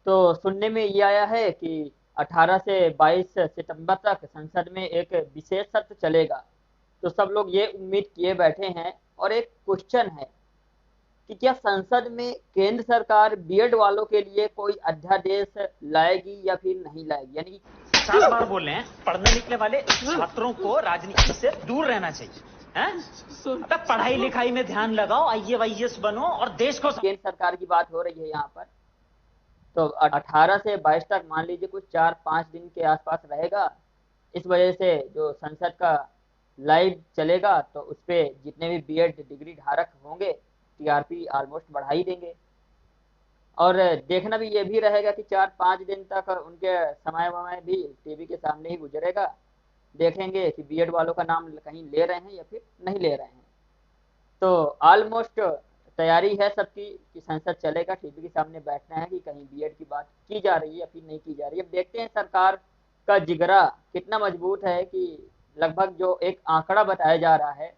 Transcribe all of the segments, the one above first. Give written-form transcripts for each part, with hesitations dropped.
तो सुनने में ये आया है कि 18 से 22 सितंबर तक संसद में एक विशेष सत्र चलेगा। तो सब लोग ये उम्मीद किए बैठे हैं और एक क्वेश्चन है कि क्या संसद में केंद्र सरकार बीएड वालों के लिए कोई अध्यादेश लाएगी या फिर नहीं लाएगी, यानी 7 बार बोल रहे हैं पढ़ने लिखने वाले छात्रों को राजनीति से दूर रहना चाहिए हैं? अबे पढ़ाई लिखाई में ध्यान लगाओ, आईएएस बनो और देश को केंद्र सरकार की बात हो रही है यहाँ पर। तो 18 से 22 तक मान लीजिए कुछ 4-5 दिन के आसपास रहेगा। इस वजह से जो संसद का लाइव चलेगा तो उस पे जितने भी बीएड डिग्री धारक होंगे टीआरपी ऑलमोस्ट बढ़ा ही देंगे। और देखना भी ये भी रहेगा कि 4-5 दिन तक उनके समय वमय भी टीवी के सामने ही गुजरेगा। देखेंगे कि बीएड वालों का नाम कहीं ले रहे हैं या फिर नहीं ले रहे हैं। तो ऑलमोस्ट तैयारी है सबकी कि संसद चलेगा, टीवी के सामने बैठना है कि कहीं बीएड की बात की जा रही है या फिर नहीं की जा रही है। अब देखते हैं सरकार का जिगरा कितना मजबूत है कि लगभग जो एक आंकड़ा बताया जा रहा है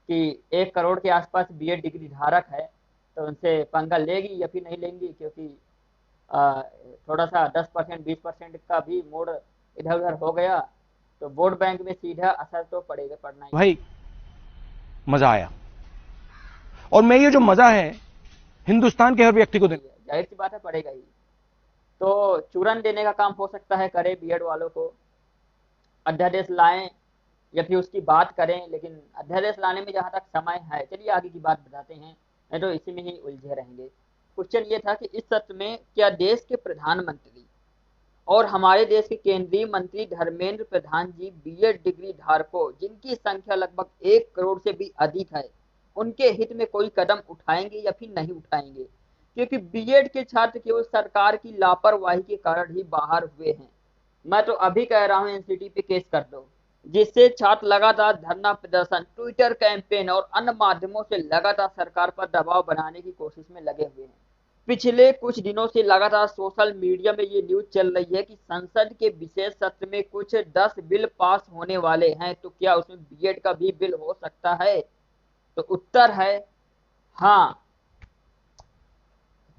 कि 1 करोड़ के आसपास बीएड डिग्री धारक है, तो उनसे पंगा लेगी या फिर नहीं लेंगी, क्योंकि थोड़ा सा 10% 20% का भी मोड़ इधर उधर हो गया तो वोट बैंक में सीधा असर तो पड़ेगा, पड़ना ही भाई मजा आया। और मैं ये जो मजा है हिंदुस्तान के हर व्यक्ति को है। जाहिर सी बात है पड़ेगा ही। तो चूरन देने का काम हो सकता है करे बीएड वालों को, अध्यादेश लाएं या फिर उसकी बात करें, लेकिन अध्यादेश लाने में जहां तक समय है, चलिए आगे की बात बताते हैं, नहीं तो इसी में ही उलझे रहेंगे। क्वेश्चन ये था कि इस सत्र में क्या देश के प्रधानमंत्री और हमारे देश के केंद्रीय मंत्री धर्मेंद्र प्रधान जी बीएड डिग्री धारकों जिनकी संख्या लगभग 1 करोड़ से भी अधिक है, उनके हित में कोई कदम उठाएंगे या फिर नहीं उठाएंगे, क्योंकि बीएड के छात्र केवल सरकार की लापरवाही के कारण ही बाहर हुए हैं। मैं तो अभी कह रहा हूं एनसीटी पे केस कर दो, जिससे छात्र लगातार धरना प्रदर्शन, ट्विटर कैंपेन और अन्य माध्यमों से लगातार सरकार पर दबाव बनाने की कोशिश में लगे हुए हैं। पिछले कुछ दिनों से लगातार सोशल मीडिया में ये न्यूज चल रही है कि संसद के विशेष सत्र में कुछ 10 बिल पास होने वाले हैं, तो क्या उसमें बीएड का भी बिल हो सकता है? तो उत्तर है हाँ।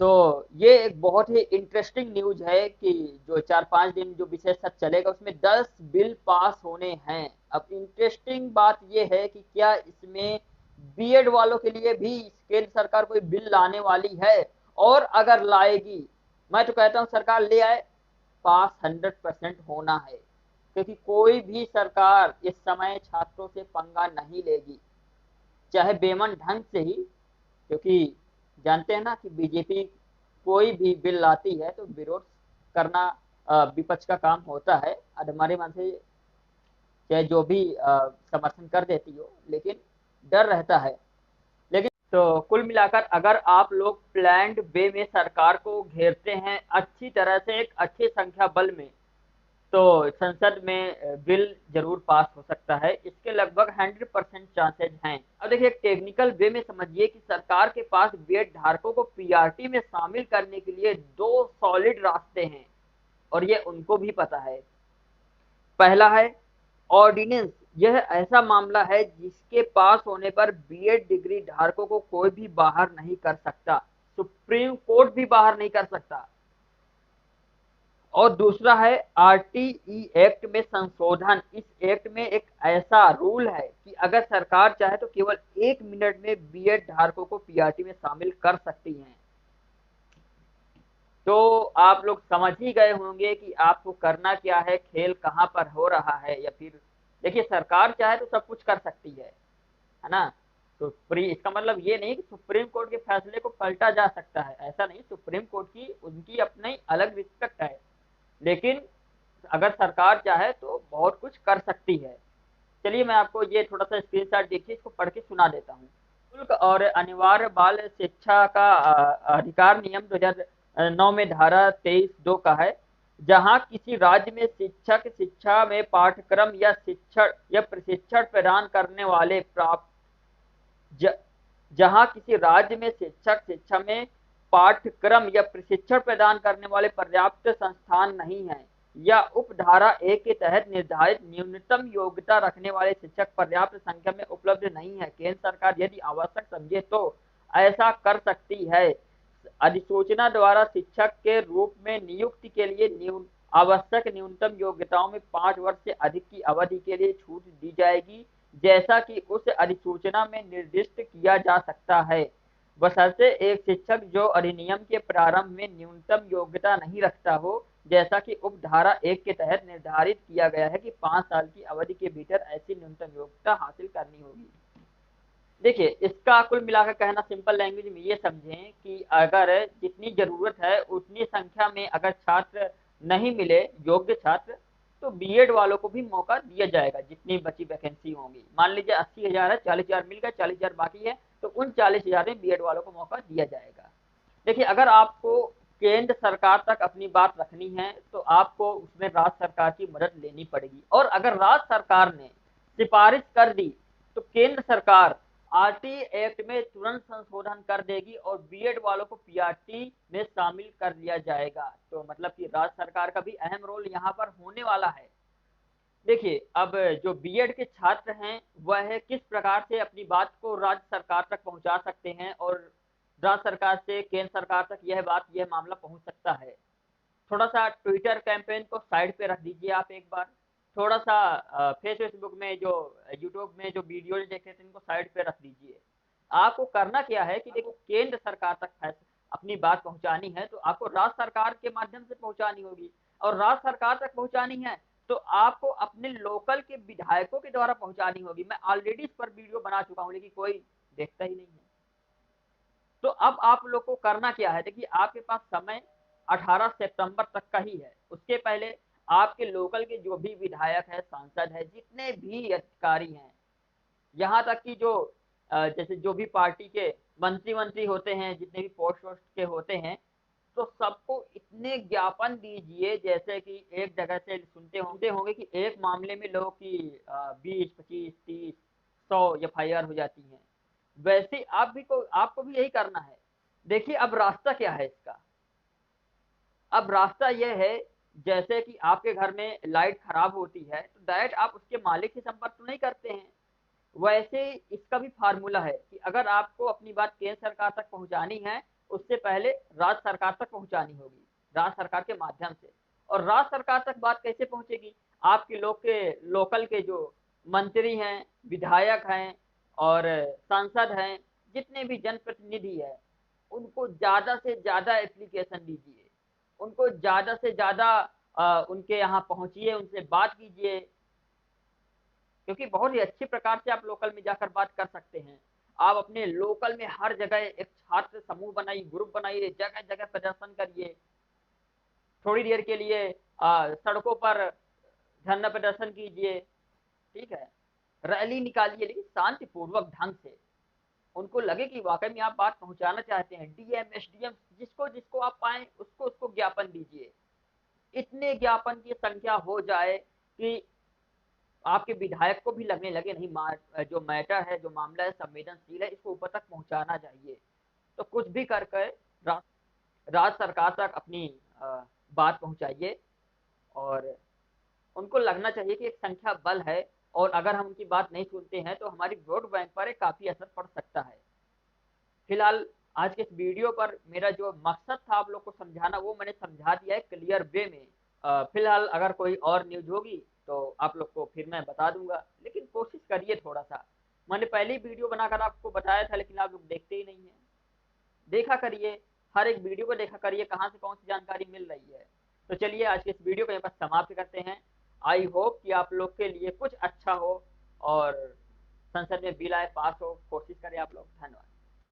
तो ये एक बहुत ही इंटरेस्टिंग न्यूज है कि जो 4-5 दिन जो विशेष सत्र चलेगा उसमें 10 बिल पास होने हैं। अब इंटरेस्टिंग बात ये है कि क्या इसमें बीएड वालों के लिए भी केंद्र सरकार कोई बिल लाने वाली है, और अगर लाएगी, मैं तो कहता हूं सरकार ले आए, पास 100% होना है, क्योंकि कोई भी सरकार इस समय छात्रों से पंगा नहीं लेगी, चाहे बेमन ढंग से ही, क्योंकि जानते हैं ना कि बीजेपी कोई भी बिल लाती है तो विरोध करना विपक्ष का काम होता है। हमारे मन से चाहे जो भी समर्थन कर देती हो, लेकिन डर रहता है। लेकिन तो कुल मिलाकर अगर आप लोग प्लान्ड वे में सरकार को घेरते हैं अच्छी तरह से एक अच्छी संख्या बल में, तो संसद में बिल जरूर पास हो सकता है। इसके लगभग 100% चांसेज हैं। अब देखिए एक टेक्निकल वे में समझिए कि सरकार के पास बीएड धारकों को पीआरटी में शामिल करने के लिए दो सॉलिड रास्ते हैं, और ये उनको भी पता है। पहला है ऑर्डिनेंस। यह ऐसा मामला है जिसके पास होने पर बीएड डिग्री धारकों को कोई भी बाहर नहीं कर सकता, सुप्रीम कोर्ट भी बाहर नहीं कर सकता। और दूसरा है आरटीई एक्ट में संशोधन। इस एक्ट में एक ऐसा रूल है कि अगर सरकार चाहे तो केवल 1 मिनट में बीएड धारकों को पीआरटी में शामिल कर सकती है। तो आप लोग समझ ही गए होंगे कि आपको करना क्या है, खेल कहां पर हो रहा है। या फिर देखिए सरकार चाहे तो सब कुछ कर सकती है ना। तो इसका मतलब ये नहीं कि सुप्रीम कोर्ट के फैसले को पलटा जा सकता है, ऐसा नहीं। सुप्रीम कोर्ट की उनकी अपनी अलग रिस्पेक्ट है, लेकिन अगर सरकार चाहे तो बहुत कुछ कर सकती है। चलिए मैं आपको ये थोड़ा सा स्क्रीनशॉट देखिए, इसको पढ़ के सुना देता हूँ। शुल्क और अनिवार्य बाल शिक्षा का अधिकार नियम 2009 में धारा 23(2) का है, जहां किसी राज्य में शिक्षक शिक्षा में पाठ्यक्रम या शिक्षण या प्रशिक्षण प्रदान करने वाले प्राप्त जहां किसी राज्य में शिक्षक शिक्षा में पाठ्यक्रम या प्रशिक्षण प्रदान करने वाले पर्याप्त संस्थान नहीं है, या उपधारा 1 के तहत निर्धारित न्यूनतम योग्यता रखने वाले शिक्षक पर्याप्त संख्या में उपलब्ध नहीं है, केंद्र सरकार यदि आवश्यक समझे तो ऐसा कर सकती है। अधिसूचना द्वारा शिक्षक के रूप में नियुक्ति के लिए आवश्यक न्यूनतम योग्यताओं में 5 वर्ष से अधिक की अवधि के लिए छूट दी जाएगी, जैसा कि उस अधिसूचना में निर्दिष्ट किया जा सकता है, बशर्ते एक शिक्षक जो अधिनियम के प्रारंभ में न्यूनतम योग्यता नहीं रखता हो, जैसा कि उपधारा 1 के तहत निर्धारित किया गया है कि 5 साल की अवधि के भीतर ऐसी न्यूनतम योग्यता हासिल करनी होगी। देखिए, इसका कुल मिलाकर कहना सिंपल लैंग्वेज में ये समझें कि अगर जितनी जरूरत है उतनी संख्या में अगर छात्र नहीं मिले, योग्य छात्र, तो बीएड वालों को भी मौका दिया जाएगा। जितनी बची वैकेंसी होंगी, मान लीजिए 80,000 है, 40,000 मिल गए, 40,000 बाकी है, तो उन 40,000 में बीएड वालों को मौका दिया जाएगा। देखिए, अगर आपको केंद्र सरकार तक अपनी बात रखनी है तो आपको उसमें राज्य सरकार की मदद लेनी पड़ेगी, और अगर राज्य सरकार ने सिफारिश कर दी तो केंद्र सरकार आरटी एक्ट में तुरंत संशोधन कर देगी और बीएड वालों को पीआरटी में शामिल कर लिया जाएगा। तो मतलब कि राज्य सरकार का भी अहम रोल यहाँ पर होने वाला है। देखिए, अब जो बीएड के छात्र हैं वह किस प्रकार से अपनी बात को राज्य सरकार तक पहुंचा सकते हैं और राज्य सरकार से केंद्र सरकार तक यह मामला पहुंच सकता है। थोड़ा सा ट्विटर कैंपेन को साइड पे रख दीजिए आप एक बार, थोड़ा सा फेसबुक में जो यूट्यूब में जो वीडियो देखे थे इनको साइड पे रख दीजिए। आपको करना क्या है कि देखो, केंद्र सरकार तक अपनी बात पहुंचानी है तो आपको राज्य सरकार के माध्यम से पहुंचानी होगी, और राज्य सरकार तक पहुंचानी है तो आपको अपने लोकल के विधायकों के द्वारा पहुंचानी होगी। मैं ऑलरेडी इस पर वीडियो बना चुका हूं, लेकिन कोई देखता ही नहीं है। तो अब आप लोग को करना क्या है, देखिए आपके पास समय 18 सितंबर तक का ही है। उसके पहले आपके लोकल के जो भी विधायक है, सांसद है, जितने भी अधिकारी हैं, यहाँ तक कि जो जैसे जो भी पार्टी के मंत्री होते हैं, जितने भी पोस्ट वोस्ट के होते हैं, तो सबको इतने ज्ञापन दीजिए जैसे कि एक जगह से सुनते होंगे कि एक मामले में लोगों की 20, 25, 30, 100 एफआईआर हो जाती हैं। वैसे आपको भी यही करना है। देखिए, अब रास्ता क्या है इसका, अब रास्ता यह है, जैसे कि आपके घर में लाइट खराब होती है तो डायरेक्ट आप उसके मालिक से संपर्क तो नहीं करते हैं, वैसे इसका भी फार्मूला है कि अगर आपको अपनी बात केंद्र सरकार तक पहुंचानी है, उससे पहले राज्य सरकार तक पहुंचानी होगी, राज्य सरकार के माध्यम से। और राज्य सरकार तक बात कैसे पहुंचेगी, आपके लोकल के जो मंत्री हैं, विधायक हैं और सांसद हैं, जितने भी जनप्रतिनिधि है, उनको ज्यादा से ज्यादा एप्लीकेशन दीजिए, उनको ज्यादा से ज्यादा उनके यहाँ पहुंचिए, उनसे बात कीजिए, क्योंकि बहुत ही अच्छी प्रकार से आप लोकल में जाकर बात कर सकते हैं। आप अपने लोकल में हर जगह एक छात्र समूह बनाइए, ग्रुप बनाइए, जगह जगह प्रदर्शन करिए, थोड़ी देर के लिए सड़कों पर धरना प्रदर्शन कीजिए, ठीक है, रैली निकालिए, लेकिन शांतिपूर्वक ढंग से। उनको लगे कि वाकई में आप बात पहुंचाना चाहते हैं। डीएम, एसडीएम, जिसको जिसको आप पाएं उसको उसको ज्ञापन दीजिए। इतने ज्ञापन की संख्या हो जाए कि आपके विधायक को भी लगने लगे नहीं, जो मैटर है, जो मामला है, संवेदनशील है, इसको ऊपर तक पहुंचाना चाहिए। तो कुछ भी करके राज्य सरकार तक अपनी बात पहुंचाइए, और उनको लगना चाहिए कि एक संख्या बल है, और अगर हम उनकी बात नहीं सुनते हैं तो हमारी वोट बैंक पर काफी असर पड़ सकता है। फिलहाल आज के इस वीडियो पर मेरा जो मकसद था आप लोग को समझाना, वो मैंने समझा दिया है क्लियर वे में। फिलहाल अगर कोई और न्यूज होगी तो आप लोग को फिर मैं बता दूंगा, लेकिन कोशिश करिए थोड़ा सा। मैंने पहले ही वीडियो बनाकर आपको बताया था, लेकिन आप लोग देखते ही नहीं है। देखा करिए, हर एक वीडियो को देखा करिए, कहाँ से कौन सी जानकारी मिल रही है। तो चलिए आज के इस वीडियो को यहाँ पर समाप्त करते हैं। आई होप कि आप लोग के लिए कुछ अच्छा हो और संसद में बिल आए, पास हो, कोशिश करें आप लोग। धन्यवाद।